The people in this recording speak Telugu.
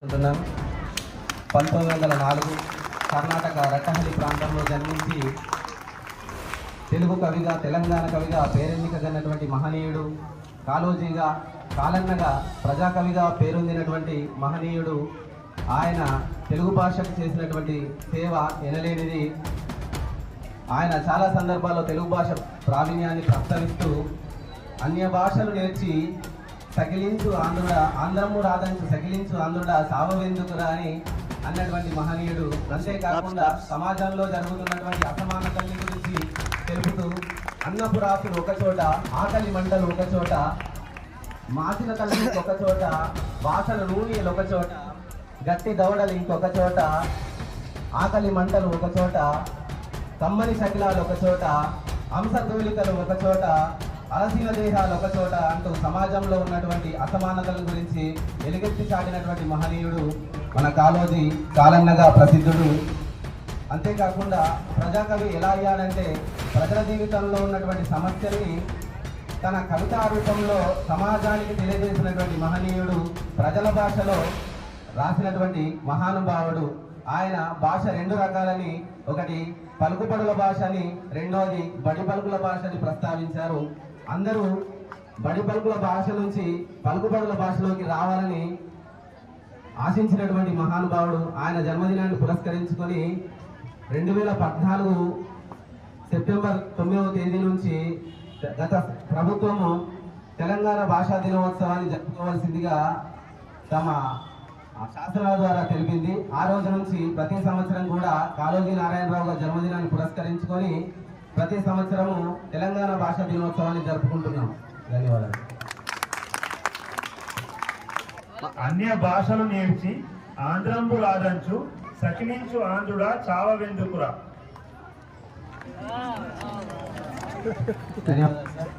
1904 కర్ణాటక రట్టహల్లి ప్రాంతంలో జన్మించి తెలుగు కవిగా తెలంగాణ కవిగా పేరెన్నికగన్నటువంటి మహనీయుడు, కాళోజీగా కాలన్నగా ప్రజాకవిగా పేరొందినటువంటి మహనీయుడు. ఆయన తెలుగు భాషకు చేసినటువంటి సేవ ఎనలేనిది. ఆయన చాలా సందర్భాల్లో తెలుగు భాష ప్రావీణ్యాన్ని ప్రస్తావిస్తూ అన్య భాషలు నేర్చి సకిలించు ఆంధ్రుడ ఆంధ్రము రాదంచు సకిలించు ఆంధ్రుడ సావవెందుకురా అని అన్నటువంటి మహనీయుడు. అంతేకాకుండా సమాజంలో జరుగుతున్నటువంటి అసమానతల్ని గురించి తెలుపుతూ అన్నపు రాసులు ఒకచోట, ఆకలి మంటలు ఒకచోట, మాసిన తల్లి ఒకచోట, వాసన నూనెలు ఒకచోట, గట్టి దవడలు ఇంకొక చోట, ఆకలి మంటలు ఒకచోట, కమ్మని శకిలాలు ఒకచోట, అంశతూలికలు ఒకచోట, అలసిన దేహాలు ఒకచోట అంటూ సమాజంలో ఉన్నటువంటి అసమానతల గురించి ఎలుగెత్తి చాటినటువంటి మహనీయుడు మన కాళోజీ కాలన్నగా ప్రసిద్ధుడు. అంతేకాకుండా ప్రజాకవి ఎలా అయ్యాడంటే ప్రజల జీవితంలో ఉన్నటువంటి సమస్యల్ని తన కవితా రూపంలో సమాజానికి తెలియజేసినటువంటి మహనీయుడు, ప్రజల భాషలో రాసినటువంటి మహానుభావుడు. ఆయన భాష రెండు రకాలని, ఒకటి పలుకుబడుల భాషని, రెండోది బడి పలుకుల భాషని ప్రస్తావించారు. అందరూ బడి పలుకుల భాష నుంచి పలుకుబడుల భాషలోకి రావాలని ఆశించినటువంటి మహానుభావుడు. ఆయన జన్మదినాన్ని పురస్కరించుకొని 2014 సెప్టెంబర్ 9వ తేదీ నుంచి గత ప్రభుత్వము తెలంగాణ భాషా దినోత్సవాన్ని జరుపుకోవాల్సిందిగా తమ శాసనాల ద్వారా తెలిపింది. ఆ రోజు నుంచి ప్రతి సంవత్సరం కూడా కాళోజీ నారాయణరావు గారి జన్మదినాన్ని పురస్కరించుకొని ప్రతి సంవత్సరము తెలంగాణ భాషా దినోత్సవాన్ని జరుపుకుంటున్నాం. ధన్యవాదాలు. అన్య భాషలు నేర్చి ఆంధ్రంబు రాదంచు సకిలించు ఆంధ్రుడా చావవెందుకురా. ధన్యవాదాలు సార్.